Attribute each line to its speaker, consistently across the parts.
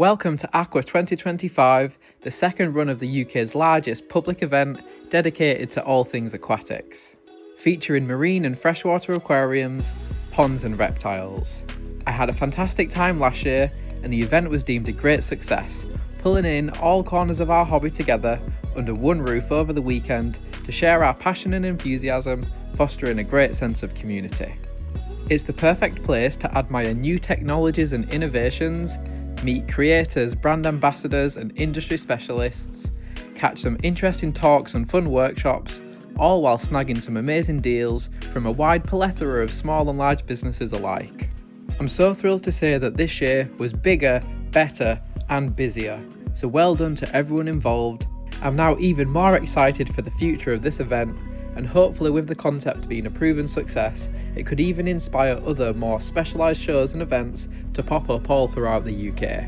Speaker 1: Welcome to AQUAH 2025, the second run of the UK's largest public event dedicated to all things aquatics, featuring marine and freshwater aquariums, ponds and reptiles. I had a fantastic time last year and the event was deemed a great success, pulling in all corners of our hobby together under one roof over the weekend to share our passion and enthusiasm, fostering a great sense of community. It's the perfect place to admire new technologies and innovations, meet creators, brand ambassadors and industry specialists, catch some interesting talks and fun workshops, all while snagging some amazing deals from a wide plethora of small and large businesses alike. I'm so thrilled to say that this year was bigger, better and busier, so well done to everyone involved. I'm now even more excited for the future of this event, and hopefully with the concept being a proven success, it could even inspire other more specialised shows and events to pop up all throughout the UK.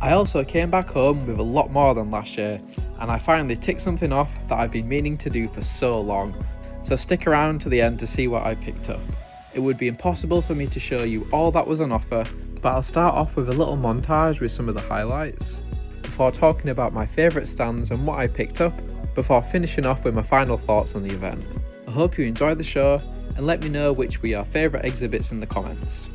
Speaker 1: I also came back home with a lot more than last year, and I finally ticked something off that I've been meaning to do for so long, so stick around to the end to see what I picked up. It would be impossible for me to show you all that was on offer, but I'll start off with a little montage with some of the highlights, before talking about my favourite stands and what I picked up, before finishing off with my final thoughts on the event. I hope you enjoyed the show and let me know which were your favourite exhibits in the comments.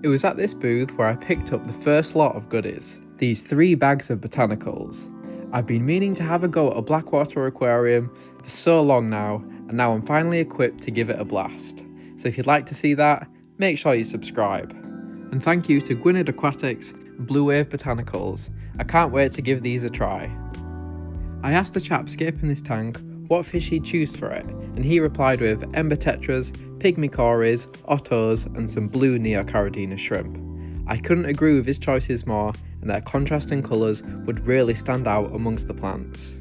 Speaker 1: It was at this booth where I picked up the first lot of goodies, these 3 bags of Botanicals. I've been meaning to have a go at a Blackwater aquarium for so long now, and now I'm finally equipped to give it a blast. So if you'd like to see that, make sure you subscribe. And thank you to Gwynedd Aquatics and Blue Wave Botanicals. I can't wait to give these a try. I asked the chap scaping this tank what fish he'd choose for it, and he replied with ember tetras, pygmy cories, ottos and some blue neocaridina shrimp. I couldn't agree with his choices more, and their contrasting colours would really stand out amongst the plants.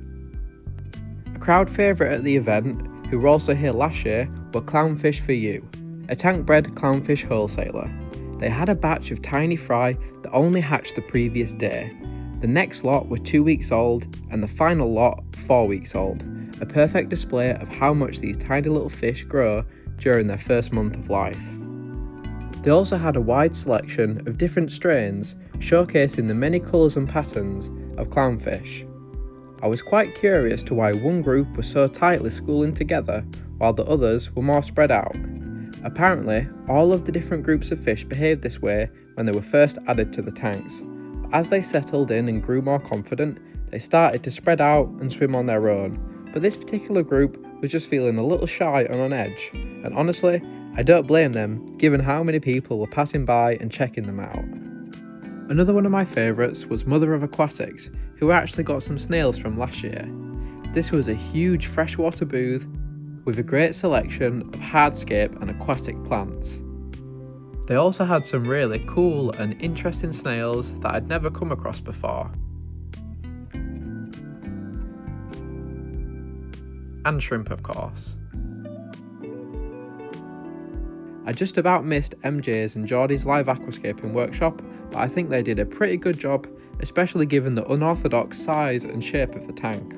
Speaker 1: A crowd favourite at the event, who were also here last year, were Clownfish for You, a tank-bred clownfish wholesaler. They had a batch of tiny fry that only hatched the previous day. The next lot were 2 weeks old, and the final lot 4 weeks old, a perfect display of how much these tiny little fish grow during their first month of life. They also had a wide selection of different strains, showcasing the many colours and patterns of clownfish. I was quite curious to why one group was so tightly schooling together while the others were more spread out. Apparently, all of the different groups of fish behaved this way when they were first added to the tanks, but as they settled in and grew more confident, they started to spread out and swim on their own, but this particular group was just feeling a little shy and on edge, and honestly, I don't blame them, given how many people were passing by and checking them out. Another one of my favourites was Mother of Aquatics, who actually got some snails from last year. This was a huge freshwater booth with a great selection of hardscape and aquatic plants. They also had some really cool and interesting snails that I'd never come across before. And shrimp, of course. I just about missed MJ's and Geordie's live aquascaping workshop, but I think they did a pretty good job, especially given the unorthodox size and shape of the tank.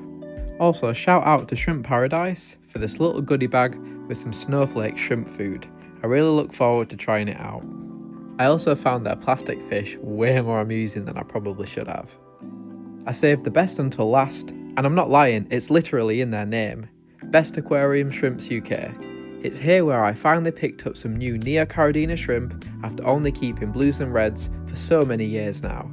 Speaker 1: Also, shout out to Shrimp Paradise for this little goodie bag with some snowflake shrimp food. I really look forward to trying it out. I also found their plastic fish way more amusing than I probably should have. I saved the best until last, and I'm not lying, it's literally in their name. Best Aquarium Shrimps UK. It's here where I finally picked up some new neocaridina shrimp after only keeping blues and reds for so many years now.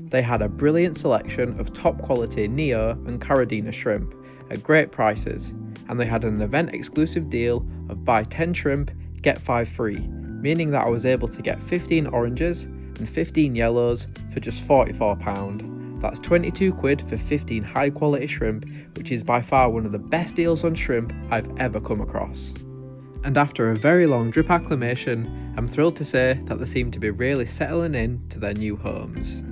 Speaker 1: They had a brilliant selection of top quality neo and caridina shrimp at great prices, and they had an event exclusive deal of buy 10 shrimp, get 5 free, meaning that I was able to get 15 oranges and 15 yellows for just £44. That's 22 quid for 15 high quality shrimp, which is by far one of the best deals on shrimp I've ever come across. And after a very long drip acclimation, I'm thrilled to say that they seem to be really settling in to their new homes.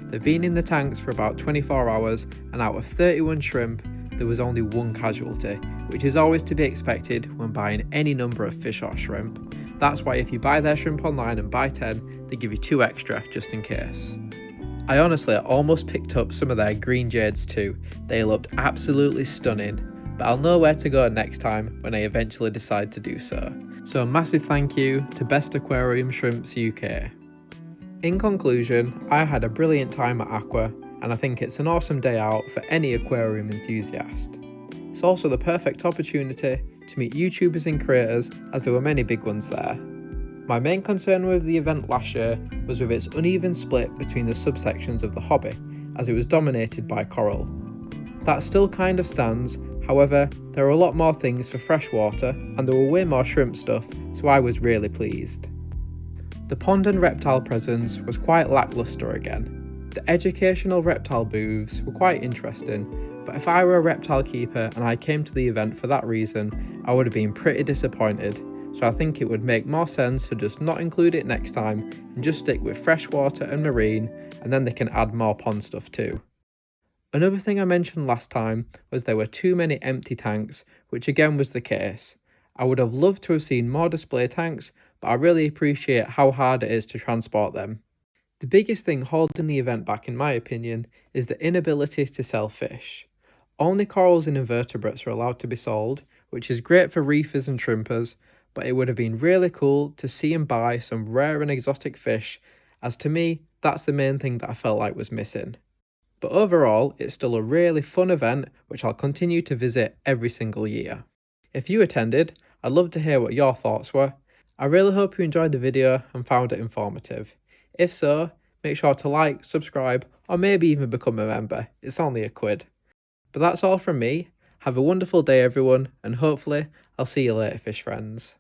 Speaker 1: They've been in the tanks for about 24 hours, and out of 31 shrimp, there was only one casualty, which is always to be expected when buying any number of fish or shrimp. That's why if you buy their shrimp online and buy 10, they give you 2 extra just in case. I honestly almost picked up some of their green jades too. They looked absolutely stunning, but I'll know where to go next time when I eventually decide to do so. So a massive thank you to Best Aquarium Shrimps UK. In conclusion, I had a brilliant time at AQUAH, and I think it's an awesome day out for any aquarium enthusiast. It's also the perfect opportunity to meet YouTubers and creators, as there were many big ones there. My main concern with the event last year was with its uneven split between the subsections of the hobby, as it was dominated by coral. That still kind of stands, however, there are a lot more things for freshwater, and there were way more shrimp stuff, so I was really pleased. The pond and reptile presence was quite lacklustre again. The educational reptile booths were quite interesting, but if I were a reptile keeper and I came to the event for that reason, I would have been pretty disappointed, so I think it would make more sense to just not include it next time and just stick with freshwater and marine, and then they can add more pond stuff too. Another thing I mentioned last time was there were too many empty tanks, which again was the case. I would have loved to have seen more display tanks, but I really appreciate how hard it is to transport them. The biggest thing holding the event back, in my opinion, is the inability to sell fish. Only corals and invertebrates are allowed to be sold, which is great for reefers and shrimpers, but it would have been really cool to see and buy some rare and exotic fish, as to me, that's the main thing that I felt like was missing. But overall, it's still a really fun event, which I'll continue to visit every single year. If you attended, I'd love to hear what your thoughts were. I really hope you enjoyed the video and found it informative. If so, make sure to like, subscribe, or maybe even become a member. It's only £1. But that's all from me. Have a wonderful day everyone, and hopefully I'll see you later, fish friends.